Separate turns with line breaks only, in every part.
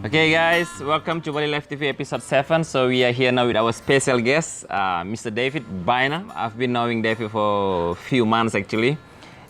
Okay guys, welcome to BaliLife TV episode 7. So we are here now with our special guest, Mr. David Biner. I've been knowing David for a few months actually,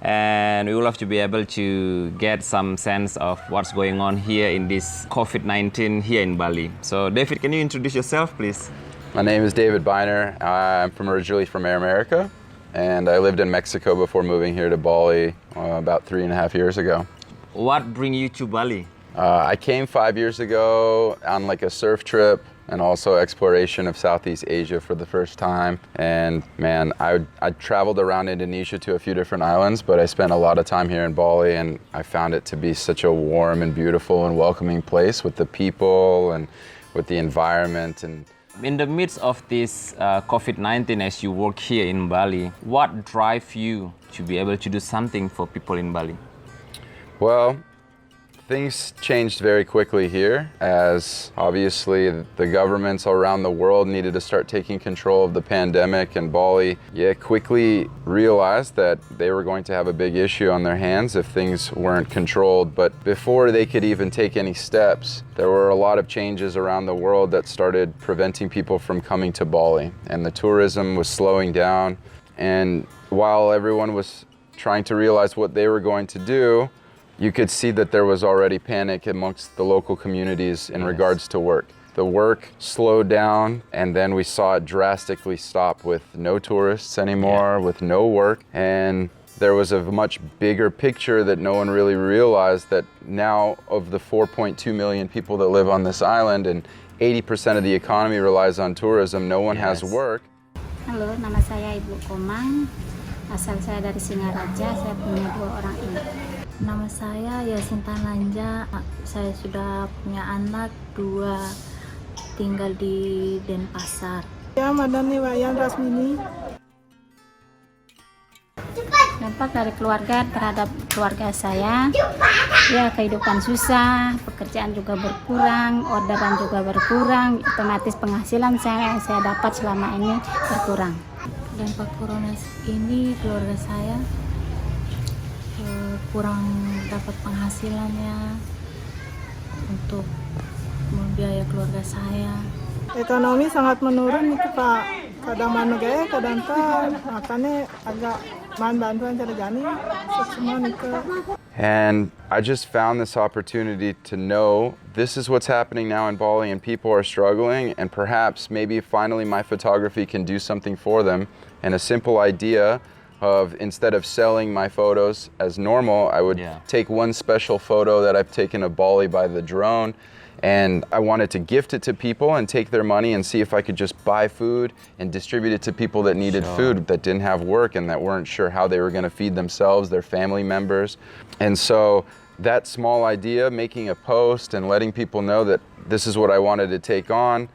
and we would love to be able to get some sense of what's going on here in this COVID-19 here in Bali. So David, can you introduce yourself please?
My name is David Biner. I'm originally from America, and I lived in Mexico before moving here to Bali about 3.5 years ago.
What bring you to Bali?
I came 5 years ago on like a surf trip and also exploration of Southeast Asia for the first time. And man, I traveled around Indonesia to a few different islands, but I spent a lot of time here in Bali, and I found it to be such a warm and beautiful and welcoming place with the people and with the environment. And
in the midst of this COVID-19, as you work here in Bali, what drives you to be able to do something for people in Bali?
Well, things changed very quickly here, as obviously the governments around the world needed to start taking control of the pandemic, and Bali quickly realized that they were going to have a big issue on their hands if things weren't controlled. But before they could even take any steps, there were a lot of changes around the world that started preventing people from coming to Bali, and the tourism was slowing down. And while everyone was trying to realize what they were going to do, you could see that there was already panic amongst the local communities in regards to work. The work slowed down, and then we saw it drastically stop with no tourists anymore, with no work. And there was a much bigger picture that no one really realized, that now of the 4.2 million people that live on this island and 80% of the economy relies on tourism, no one has work.
Halo, nama saya Ibu Komang. Asal saya dari Singaraja, saya punya 2 orang anak. Nama saya Yasinta Lanja, saya sudah punya anak 2, tinggal di Denpasar.
Ya, Madani Wayan Rasmini.
Dampak dari keluarga terhadap keluarga saya, ya kehidupan susah, pekerjaan juga berkurang, orderan juga berkurang, otomatis penghasilan saya yang saya dapat selama ini berkurang. Dampak corona ini keluarga saya kurang dapat penghasilannya untuk membiayai keluarga saya.
Ekonomi sangat menurun itu Pak. Kadang manugaya, kadang tak. Makanya agak bantuan carajani semua nikah.
And I just found this opportunity to know this is what's happening now in Bali, and people are struggling, and perhaps maybe finally my photography can do something for them. And a simple idea of, instead of selling my photos as normal, I would take one special photo that I've taken of Bali by the drone, and I wanted to gift it to people and take their money and see if I could just buy food and distribute it to people that needed food, that didn't have work and that weren't sure how they were going to feed themselves, their family members. And so that small idea, making a post and letting people know that this is what I wanted to take on,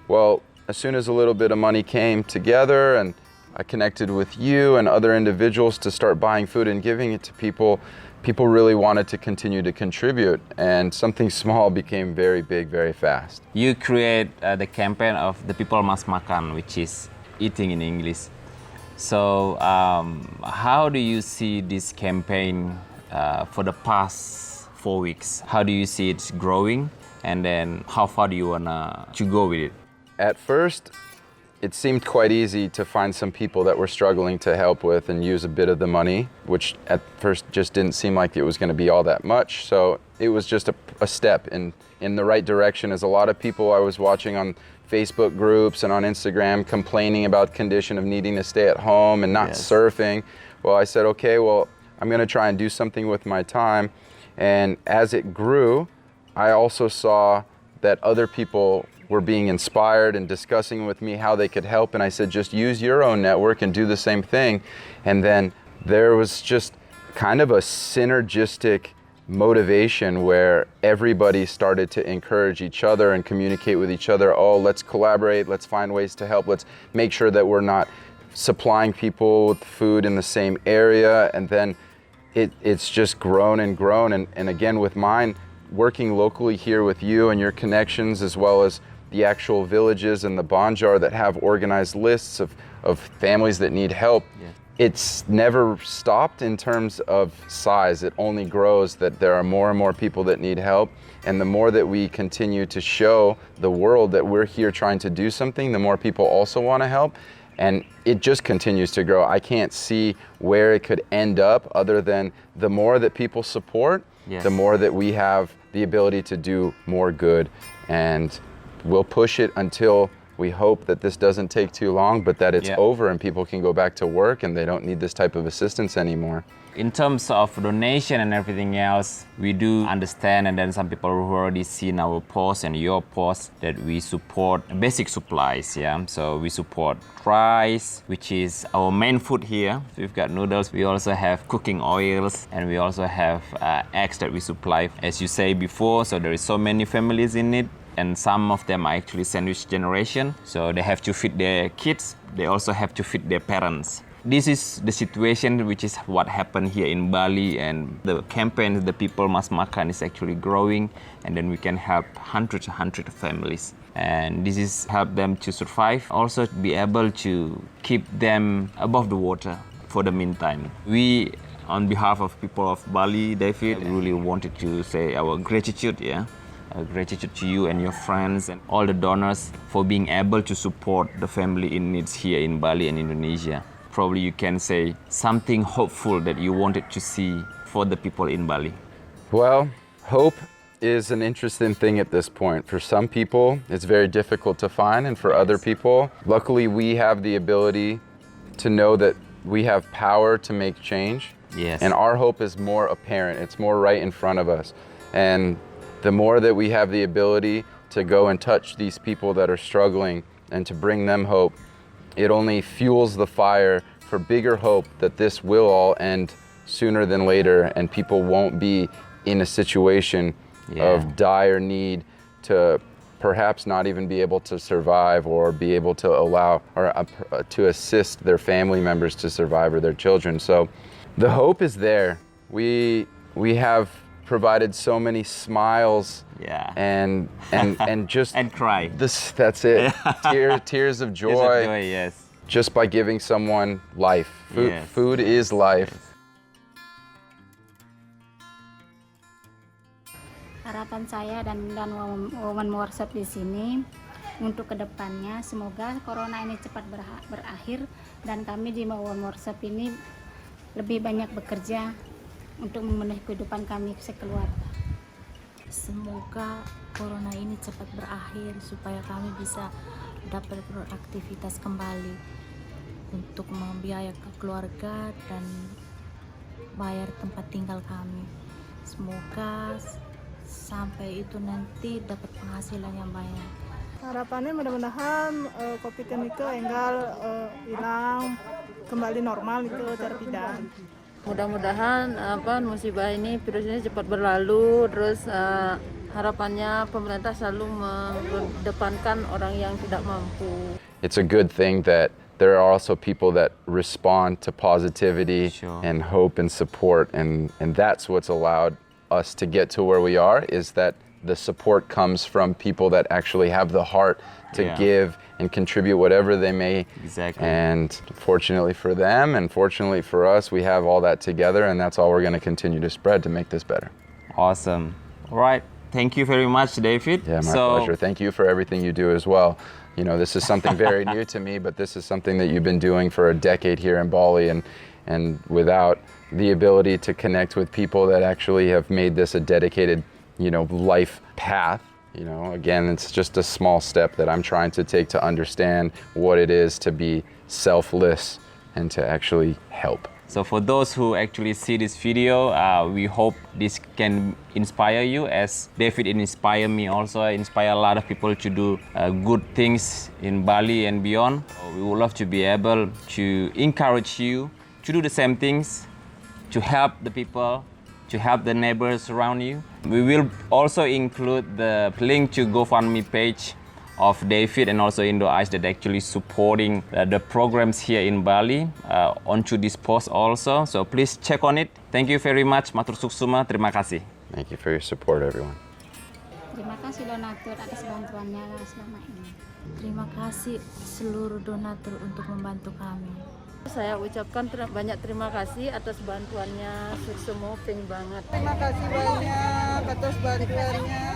well, as soon as a little bit of money came together and I connected with you and other individuals to start buying food and giving it to people, people really wanted to continue to contribute, and something small became very big very fast.
You create the campaign of the people must makan, which is eating in English. So how do you see this campaign for the past 4 weeks? How do you see it growing, and then how far do you wanna to go with it?
At first, it seemed quite easy to find some people that were struggling to help with and use a bit of the money, which at first just didn't seem like it was going to be all that much. So it was just a step in the right direction, as a lot of people I was watching on Facebook groups and on Instagram complaining about condition of needing to stay at home and not surfing. Well, I said, okay, well, I'm going to try and do something with my time. And as it grew, I also saw that other people were being inspired and discussing with me how they could help, and I said, just use your own network and do the same thing. And then there was just kind of a synergistic motivation where everybody started to encourage each other and communicate with each other. Oh, let's collaborate, let's find ways to help, let's make sure that we're not supplying people with food in the same area. And then it's just grown and grown. And again, with mine, working locally here with you and your connections, as well as the actual villages and the Banjar that have organized lists of families that need help. it's never stopped in terms of size. It only grows, that there are more and more people that need help. And the more that we continue to show the world that we're here trying to do something, the more people also want to help. And it just continues to grow. I can't see where it could end up other than the more that people support,
Yes.
the more that we have the ability to do more good. And we'll push it until we hope that this doesn't take too long, but that it's
Yeah.
over and people can go back to work and they don't need this type of assistance anymore.
In terms of donation and everything else, we do understand, and then some people who already seen our post and your post, that we support basic supplies, yeah. So we support rice, which is our main food here. So we've got noodles, we also have cooking oils, and we also have eggs that we supply. As you say before, so there is so many families in it, and some of them are actually sandwich generation. So they have to feed their kids, they also have to feed their parents. This is the situation, which is what happened here in Bali, and the campaign, the People Must Makan, is actually growing, and then we can help hundreds of families. And this is help them to survive, also be able to keep them above the water for the meantime. We, on behalf of people of Bali, David, really wanted to say our gratitude, yeah. Gratitude to you and your friends and all the donors for being able to support the family in needs here in Bali and Indonesia. Probably you can say something hopeful that you wanted to see for the people in Bali.
Well, hope is an interesting thing at this point. For some people, it's very difficult to find, and for other people, luckily we have the ability to know that we have power to make change.
Yes.
And our hope is more apparent. It's more right in front of us. And the more that we have the ability to go and touch these people that are struggling and to bring them hope, it only fuels the fire for bigger hope that this will all end sooner than later, and people won't be in a situation of dire need to perhaps not even be able to survive, or be able to allow or to assist their family members to survive, or their children. So the hope is there. We have provided so many smiles, and just
And cry.
That's it. Tears of joy.
Tears of joy, yes.
Just by giving someone life.
Yes.
Food is life.
Harapan saya dan Women Workshop di sini untuk kedepannya, semoga corona ini cepat berakhir dan kami di Women Workshop ini lebih banyak bekerja untuk memenuhi kehidupan kami sekeluarga.
Semoga corona ini cepat berakhir supaya kami bisa dapat beraktivitas kembali untuk membiayakan keluarga dan bayar tempat tinggal kami. Semoga sampai itu nanti dapat penghasilan yang banyak.
Harapannya mudah-mudahan COVID ini hilang, kembali normal itu terpidana.
Mudah-mudahan musibah ini, virus ini cepat berlalu. Terus harapannya pemerintah selalu mengedepankan orang yang tidak mampu.
It's a good thing that there are also people that respond to positivity and hope and support, and that's what's allowed us to get to where we are, is that the support comes from people that actually have the heart to give and contribute whatever they may.
Exactly.
And fortunately for them, and fortunately for us, we have all that together, and that's all we're going to continue to spread to make this better.
Awesome. All right. Thank you very much, David.
Yeah, my pleasure. Thank you for everything you do as well. You know, this is something very new to me, but this is something that you've been doing for a decade here in Bali, and without the ability to connect with people that actually have made this a dedicated, life path. Again, it's just a small step that I'm trying to take to understand what it is to be selfless and to actually help.
So for those who actually see this video, we hope this can inspire you, as David inspired me also, inspire a lot of people to do good things in Bali and beyond. We would love to be able to encourage you to do the same things, to help the people, to help the neighbors around you. We will also include the link to GoFundMe page of David and also Indo Eyes that actually supporting the programs here in Bali onto this post also. So please check on it. Thank you very much. Matur suksuma. Terima kasih.
Thank you for your support, everyone.
Terima kasih donatur atas bantuannya selama ini.
Terima kasih seluruh donatur untuk membantu kami.
Saya ucapkan banyak terima kasih atas bantuannya, semua banget.
Terima kasih banyak atas bantuannya.